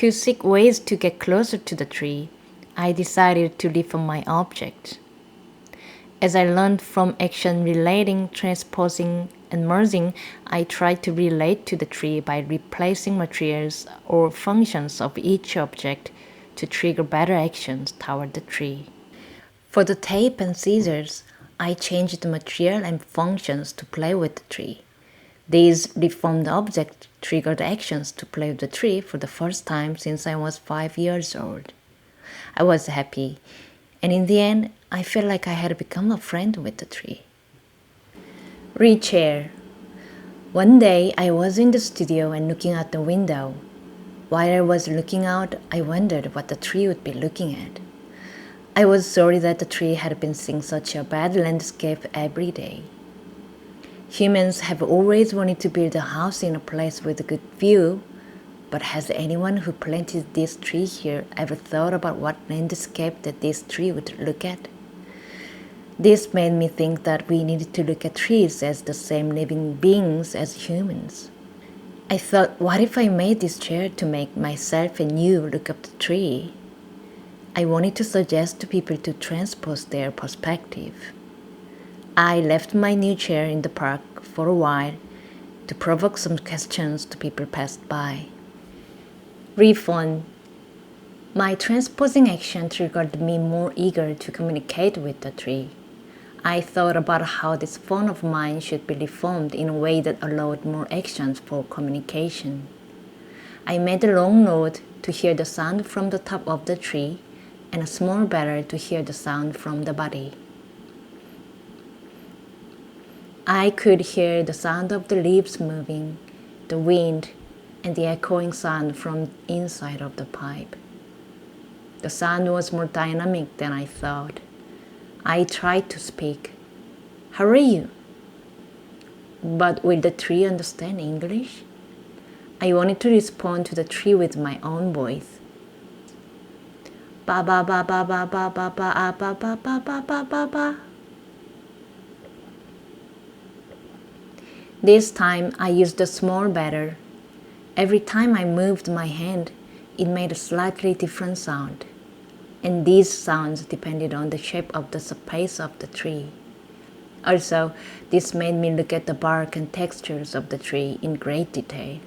To seek ways to get closer to the tree, I decided to deform my object. As I learned from action relating, transposing, and merging, I tried to relate to the tree by replacing materials or functions of each object to trigger better actions toward the tree. For the tape and scissors, I changed the material and functions to play with the tree. These deformed objects triggered actions to play with the tree for the first time since I was 5 years old. I was happy, and in the end, I felt like I had become a friend with the tree. Rechair. One day, I was in the studio and looking out the window. While I was looking out, I wondered what the tree would be looking at. I was sorry that the tree had been seeing such a bad landscape every day. Humans have always wanted to build a house in a place with a good view, but has anyone who planted this tree here ever thought about what landscape that this tree would look at? This made me think that we needed to look at trees as the same living beings as humans. I thought, what if I made this chair to make myself and you look up the tree? I wanted to suggest to people to transpose their perspective. I left my new chair in the park for a while to provoke some questions to people passed by. Refund. My transposing action triggered me more eager to communicate with the tree. I thought about how this phone of mine should be reformed in a way that allowed more actions for communication. I made a long note to hear the sound from the top of the tree and a small bell to hear the sound from the body. I could hear the sound of the leaves moving, the wind, and the echoing sound from inside of the pipe. The sound was more dynamic than I thought. I tried to speak. How are you? But will the tree understand English? I wanted to respond to the tree with my own voice. Ba ba ba ba ba ba ba ba ba ba ba ba ba ba ba. This time I used a small bell. Every time I moved my hand, it made a slightly different sound. And these sounds depended on the shape of the space of the tree. Also, this made me look at the bark and textures of the tree in great detail.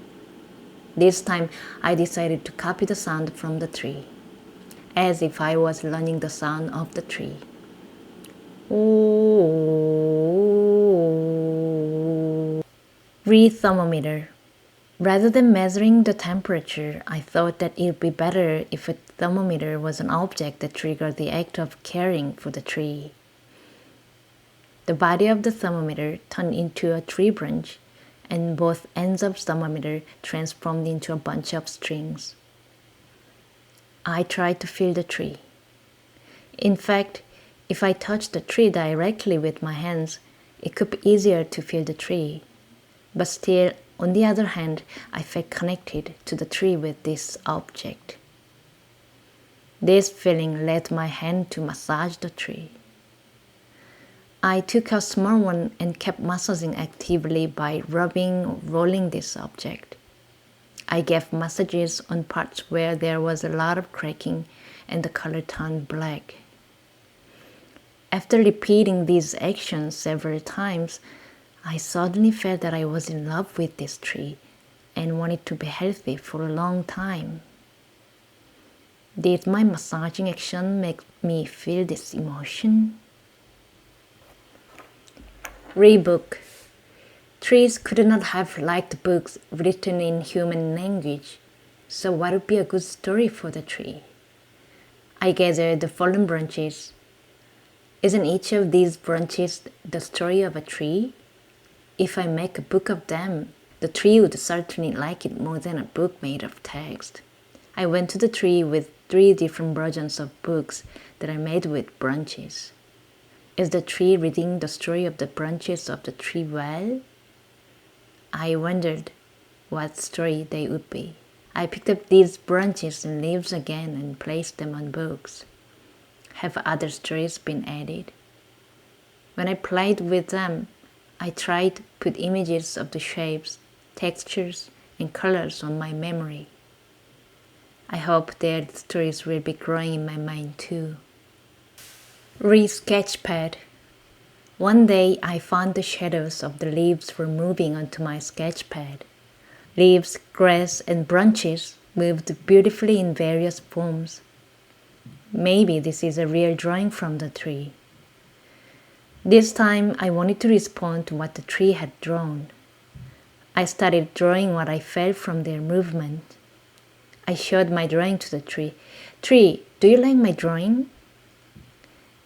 This time I decided to copy the sound from the tree, as if I was learning the sound of the tree. Re-thermometer. Rather than measuring the temperature, I thought that it would be better if a thermometer was an object that triggered the act of caring for the tree. The body of the thermometer turned into a tree branch, and both ends of the thermometer transformed into a bunch of strings. I tried to feel the tree. In fact, if I touched the tree directly with my hands, it could be easier to feel the tree. But still, on the other hand, I felt connected to the tree with this object. This feeling led my hand to massage the tree. I took a small one and kept massaging actively by rubbing or rolling this object. I gave massages on parts where there was a lot of cracking and the color turned black. After repeating these actions several times, I suddenly felt that I was in love with this tree and wanted to be healthy for a long time. Did my massaging action make me feel this emotion? Rebook. Trees could not have liked books written in human language, so what would be a good story for the tree? I gathered the fallen branches. Isn't each of these branches the story of a tree? If I make a book of them, the tree would certainly like it more than a book made of text. I went to the tree with 3 different versions of books that I made with branches. Is the tree reading the story of the branches of the tree well? I wondered what story they would be. I picked up these branches and leaves again and placed them on books. Have other stories been added? When I played with them, I tried to put images of the shapes, textures, and colors on my memory. I hope their stories will be growing in my mind too. Read sketchpad. One day I found the shadows of the leaves were moving onto my sketchpad. Leaves, grass, and branches moved beautifully in various forms. Maybe this is a real drawing from the tree. This time I wanted to respond to what the tree had drawn. I started drawing what I felt from their movement. I showed my drawing to the tree. Tree, do you like my drawing?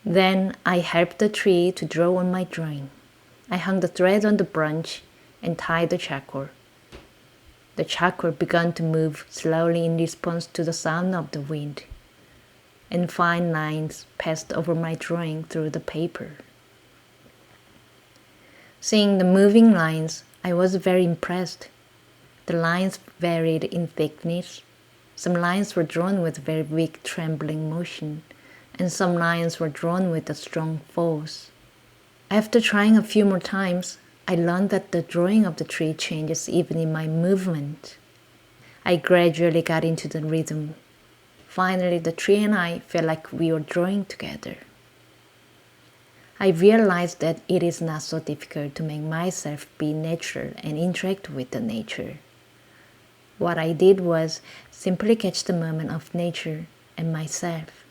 Then I helped the tree to draw on my drawing. I hung the thread on the branch and tied the charcoal. The charcoal began to move slowly in response to the sound of the wind, and fine lines passed over my drawing through the paper. Seeing the moving lines, I was very impressed. The lines varied in thickness. Some lines were drawn with very weak trembling motion, and some lines were drawn with a strong force. After trying a few more times, I learned that the drawing of the tree changes even in my movement. I gradually got into the rhythm. Finally, the tree and I felt like we were drawing together. I realized that it is not so difficult to make myself be natural and interact with the nature. What I did was simply catch the moment of nature and myself.